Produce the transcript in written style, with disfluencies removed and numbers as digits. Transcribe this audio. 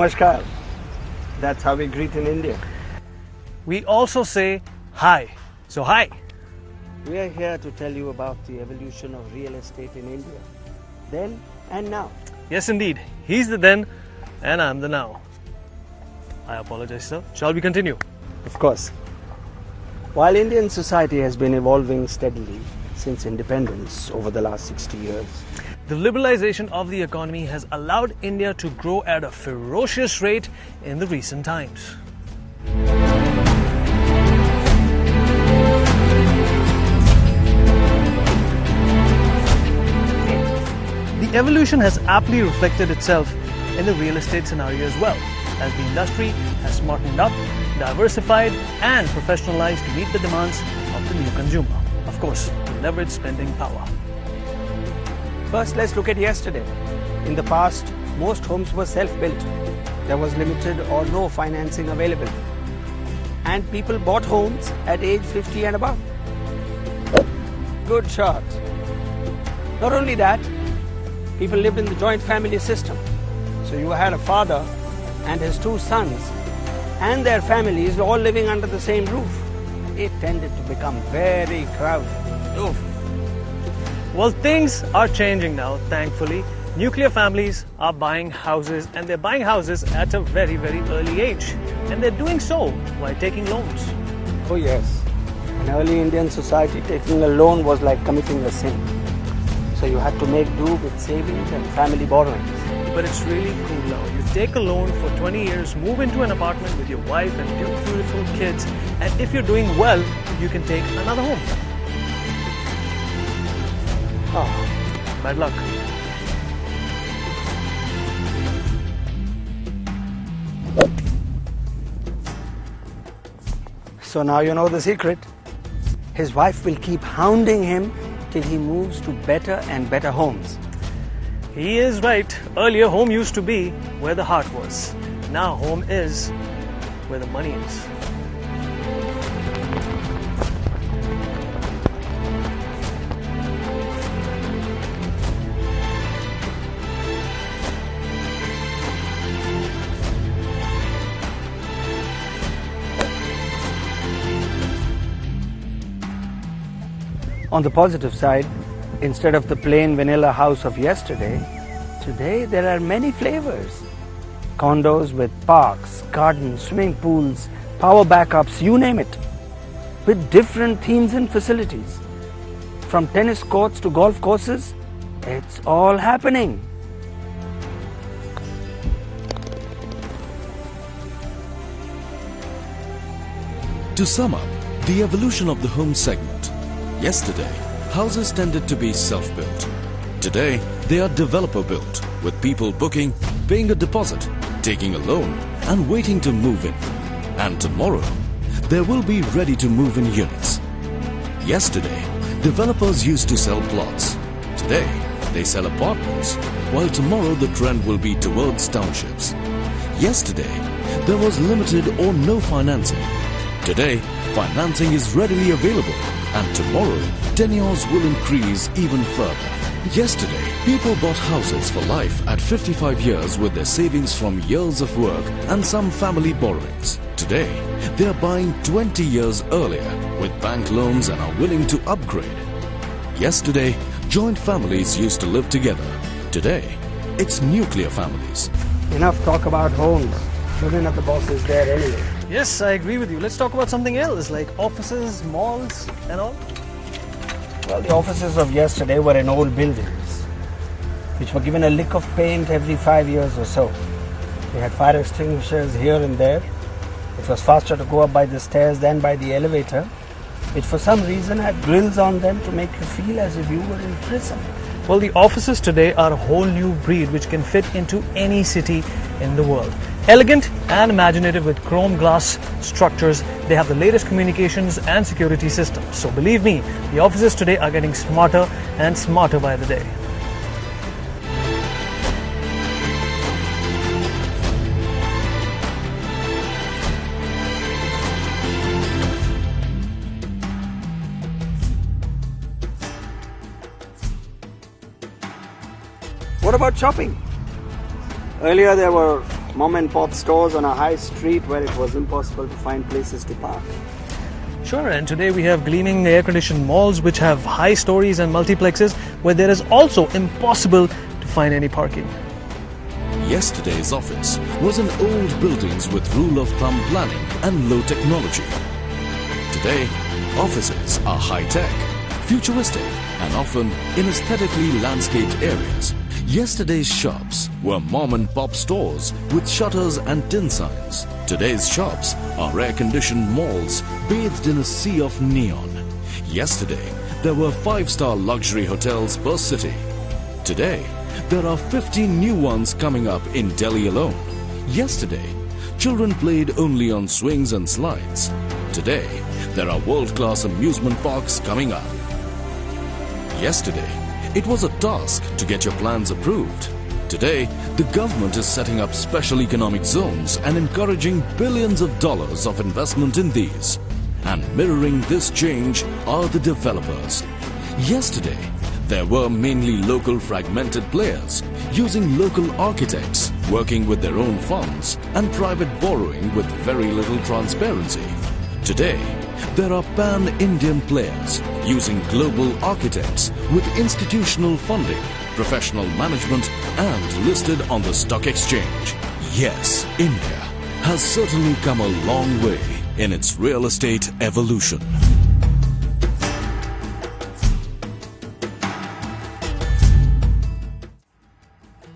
Namaskar. That's how we greet in India. We also say hi. So hi. We are here to tell you about the evolution of real estate in India, then and now. Yes, indeed. He's the then and I'm the now. I apologize, sir. Shall we continue? Of course. While Indian society has been evolving steadily since independence over the last 60 years, The liberalization of the economy has allowed India to grow at a ferocious rate in the recent times. The evolution has aptly reflected itself in the real estate scenario as well, as the industry has smartened up, diversified and professionalized to meet the demands of the new consumer. Of course, to leverage spending power. first let's look at yesterday. In the past, most homes were self-built. There was limited or no financing available. And people bought homes at age 50 and above. Good shot. Not only that, people lived in the joint family system. So you had a father and his two sons and their families all living under the same roof. It tended to become very crowded. Oof. Well, things are changing now, thankfully. Nuclear families are buying houses, and they're buying houses at a very, very early age. And they're doing so while taking loans. Oh yes. In early Indian society, taking a loan was like committing a sin. So you had to make do with savings and family borrowings. But it's really cool now. You take a loan for 20 years, move into an apartment with your wife and two beautiful kids, and if you're doing well, you can take another home. Oh, Bad luck. so now you know the secret. His wife will keep hounding him till he moves to better and better homes. He is right. Earlier, home used to be where the heart was. Now, home is where the money is. On the positive side, instead of the plain vanilla house of yesterday, today there are many flavors. Condos with parks, gardens, swimming pools, power backups, you name it. With different themes and facilities. From tennis courts to golf courses, it's all happening. To sum up, the evolution of the home segment. Yesterday, houses tended to be self-built. Today, they are developer-built, with people booking, paying a deposit, taking a loan, and waiting to move in. And tomorrow, there will be ready-to-move-in units. Yesterday, developers used to sell plots. Today, they sell apartments, while tomorrow the trend will be towards townships. Yesterday, there was limited or no financing. Today, financing is readily available, and tomorrow, tenures will increase even further. Yesterday, people bought houses for life at 55 years with their savings from years of work and some family borrowings. Today, they are buying 20 years earlier with bank loans and are willing to upgrade. Yesterday, joint families used to live together. Today, it's nuclear families. Enough talk about homes. Children of the boss is there anyway. Yes, I agree with you. Let's talk about something else, like offices, malls, and all. Well, the offices of yesterday were in old buildings, which were given a lick of paint every 5 years or so. They had fire extinguishers here and there. It was faster to go up by the stairs than by the elevator, which for some reason had grills on them to make you feel as if you were in prison. Well, the offices today are a whole new breed which can fit into any city in the world. Elegant and imaginative with chrome glass structures, they have the latest communications and security systems. So believe me, the offices today are getting smarter and smarter by the day. What about shopping? Earlier there were mom and pop stores on a high street where it was impossible to find places to park. Sure, and today we have gleaming air-conditioned malls which have high stories and multiplexes where there is also impossible to find any parking. Yesterday's office was in old buildings with rule of thumb planning and low technology. Today, offices are high-tech, futuristic, and often in aesthetically landscaped areas. Yesterday's shops were mom-and-pop stores with shutters and tin signs. Today's shops are air-conditioned malls bathed in a sea of neon. Yesterday, there were 5-star luxury hotels per city. Today, there are 15 new ones coming up in Delhi alone. Yesterday, children played only on swings and slides. Today, there are world-class amusement parks coming up. Yesterday, it was a task to get your plans approved. Today, the government is setting up special economic zones and encouraging billions of dollars of investment in these. And mirroring this change are the developers. Yesterday, there were mainly local fragmented players using local architects, working with their own funds and private borrowing with very little transparency. Today, there are pan-Indian players using global architects with institutional funding, professional management and listed on the stock exchange. Yes, India has certainly come a long way in its real estate evolution.